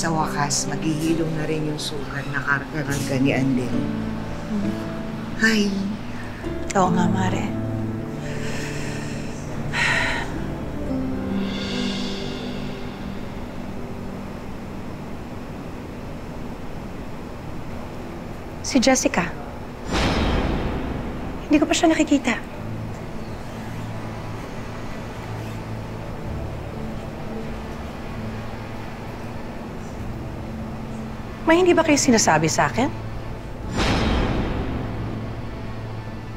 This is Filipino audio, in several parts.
sa wakas, maghihilom na rin yung sugat na karga ni Andel. Ay. Oo nga, Mare. Si Jessica. Hindi ko pa siya nakikita. May hindi ba kayo sinasabi sa akin?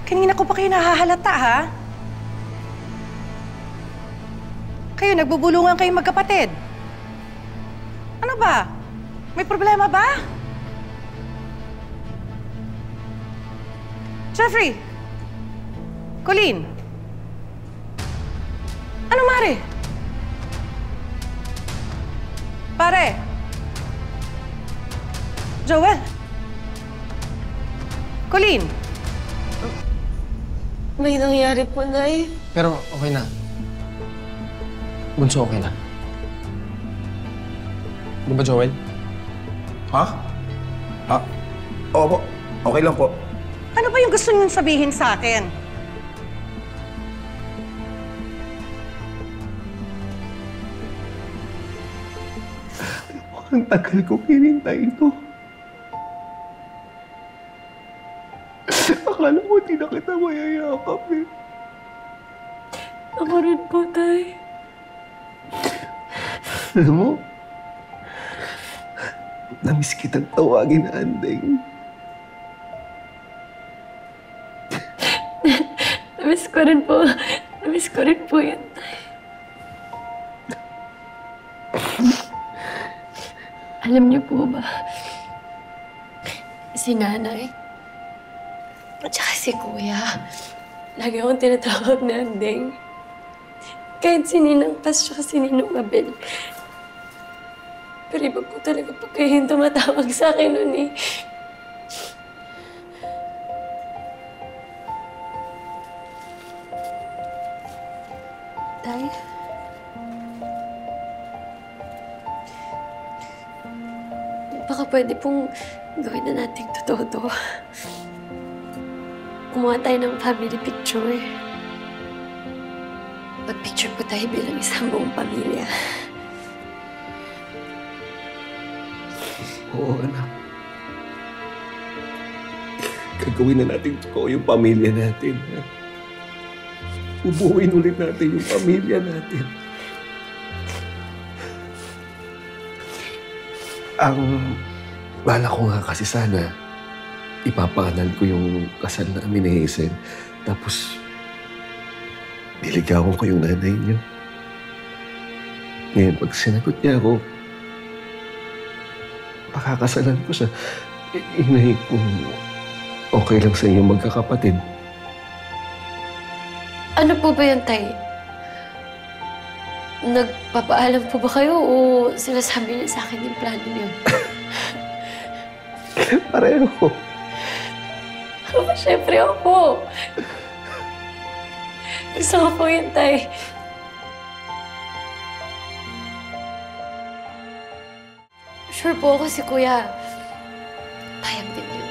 Kanina ko pa kayo nahahalata, ha? Kayo, nagbubulungan kayong magkapatid. Ano ba? May problema ba? Jeffrey! Colleen! Ano, Mare? Pare! Joel! Colleen! May nangyari po, Nay. Pero okay na. Bunso, okay na. Di ba, Joel? Ha? Oo po. Okay lang po. Ano ba yung gusto niyong sabihin sa akin? Ang tagal ko pinintay ito. Akala ko hindi na kita mayayakap eh. Ako rin po, Tay. Alam mo, namiss kitang tawagin na Andeng. Namiss ko rin po. Namiss ko rin po yun, Tay. Alam niyo po ba, si Nanay at saka si Kuya, lagi akong tinatawag na Andeng. Kahit si Ninang Paz at si Ninong Abel. Pero iba po talaga pag kayo yung tumatawag sa akin nun eh. Tay? Baka pwede pong gawin na natin totoo to. Kumuha tayo ng family picture. Pag-picture po tayo bilang isang buong pamilya. Oo, anak. Gagawin na natin totoo yung pamilya natin. Ha? Ubuuin ulit natin yung pamilya natin. Ang bala ko nga kasi sana, ipapangalan ko yung kasal namin ni Hazel. Tapos, niligawan ko yung nanay niyo. Ngayon, pag sinagot niya ako, pakakasalan ko siya. Inay, kung okay lang sa inyo magkakapatid. Ano po ba yun, Tay? Nagpapaalam po ba kayo o sinasabi niyo sa akin yung plano niyo? Pareho. Siyempre ako. Gusto ko po yun, Tay. Sure po ako si Kuya. Payag din yun.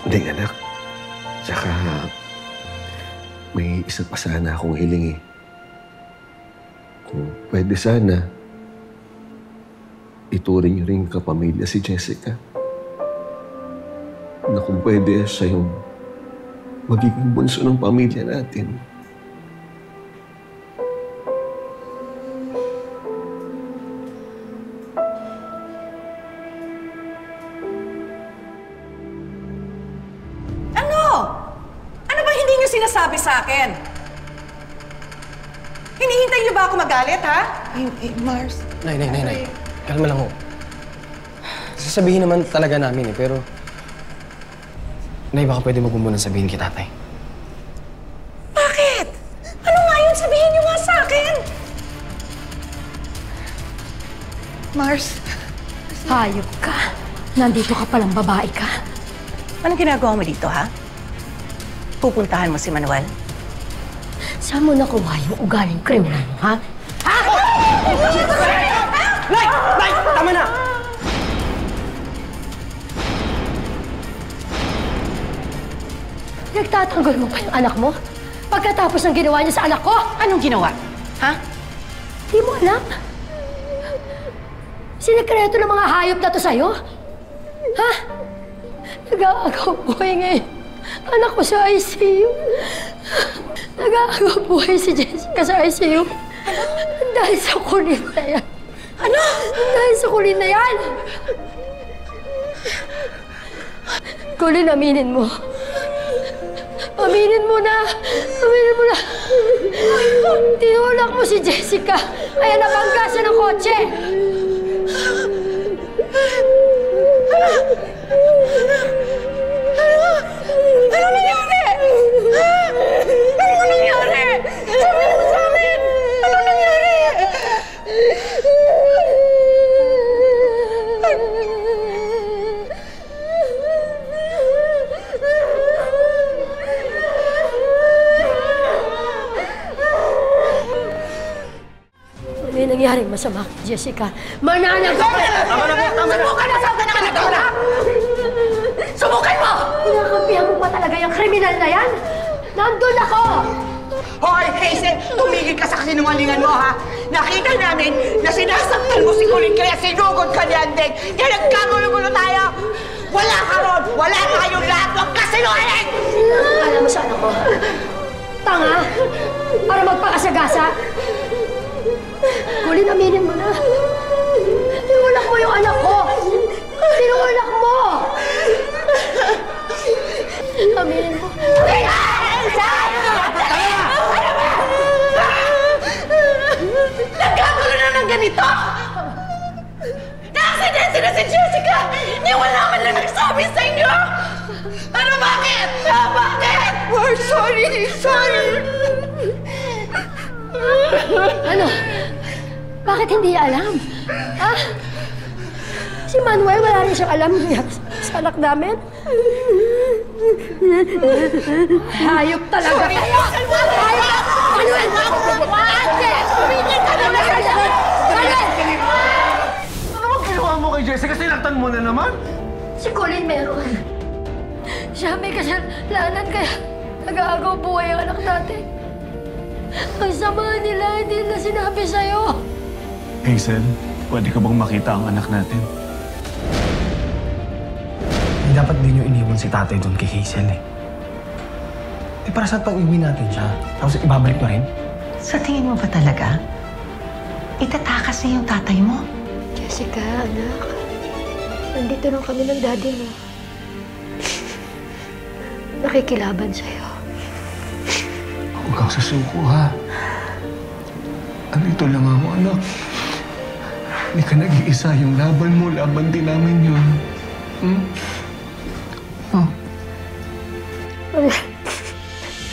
Hindi, anak. Tsaka, may isa pa sana akong hiling eh. Kung pwede sana, ituring niyo rin kapamilya si Jessica. Na kung pwede siya yung magiging bunso ng pamilya natin. Ano ba hindi niyo sinasabi sa akin? Hinihintay niyo ba ako magalit, ha? Mars. Nay. Kalma lang ho. Sasabihin naman talaga namin eh, pero... Nay, baka pwede mo muna sabihin kay tatay. Bakit? Ano nga yun? Sabihin niyo nga sa akin! Mars. Hayop ka. Nandito ka palang babae ka. Anong ginagawa mo dito, ha? Pupuntahan mo si Manuel? Saan mo nakuha yung ugaling kriminal mo, ha? Ha? Nay! Nay! Tama na! Nagtatanggol mo pa yung anak mo? Pagkatapos ng ginawa niya sa anak ko? Anong ginawa? Ha? Di mo alam? Sinikreto ng mga hayop na to sa'yo? Ha? Nag-aagaw buhay ngayon. Anak ko sa ICU. Nag-aagaw buhay si Jessica sa ICU. Dahil sa kulit na yan. Ano? Dahil sa kulit na yan. Kulin, aminin mo. Aminin mo na. Aminin mo na. Tinulak mo si Jessica. Kaya nabangga siya ng kotse. Ano nangyari? Ano nangyari? Sabi mo sa amin! Ano nangyari? May nangyaring masama kay Jessica. Mananagot ka! Tama na po! Tama na! Subukan mo sa akin ang anak ko na! Subukan mo! Kinakampihan mo pa talaga yung kriminal na yan? Nandun ako! Hoy, Hazel! Tumigil ka sa kasinungalingan mo, ha? Nakita namin na sinasaktan mo si Colin kaya sinugod ka ni Andeng. Kaya nagkagulo-gulo tayo! Wala ka ron! Wala tayong lahat ng kasinungaling! Alam mo sa anak ko, tanga! Para magpakasagasa! Kulin, aminin mo na. Tinulak mo yung anak ko! Tinulak mo! Aminin mo. Nagkagulo na ng ganito! Na-aksidente na si Jessica! Di wala man lang nagsabi sa inyo! Ano, bakit? Bakit? We're sorry! Sorry! Ano? Bakit hindi alam? Ha? Si Manuel, wala rin siyang alam sa anak namin? Hayop talaga kayo! Hayop! Manuel! Ate! Tumigil ka na! Manuel! Ano bang ginawa mo kay Jessica? Sinaktan mo na naman? Si Colin meron. Siya may kasalanan kaya nag-aagaw buhay ang anak natin. Ang sama nila, hindi na sinabi sa'yo. Hazel, pwede ka bang makita ang anak natin? Hindi dapat din yung iniwan si tatay doon kay Hazel eh. Di para saan pag-uwi natin siya? Tapos ibabalik mo rin? Sa tingin mo ba talaga? Itatakas niya yung tatay mo? Jessica, anak. Nandito lang kami ng daddy mo. Nakikilaban sa'yo. Huwag kang susuko, ha? Andito lang ako, anak. Hindi ka nag-iisa. Yung laban mo, laban din namin yun. Hmm? Oh.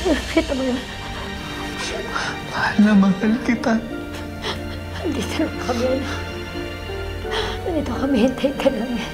Nakita mo yun? Mahal na mahal kita. Nandito lang kami, anak. Nandito kami, hintayin ka namin.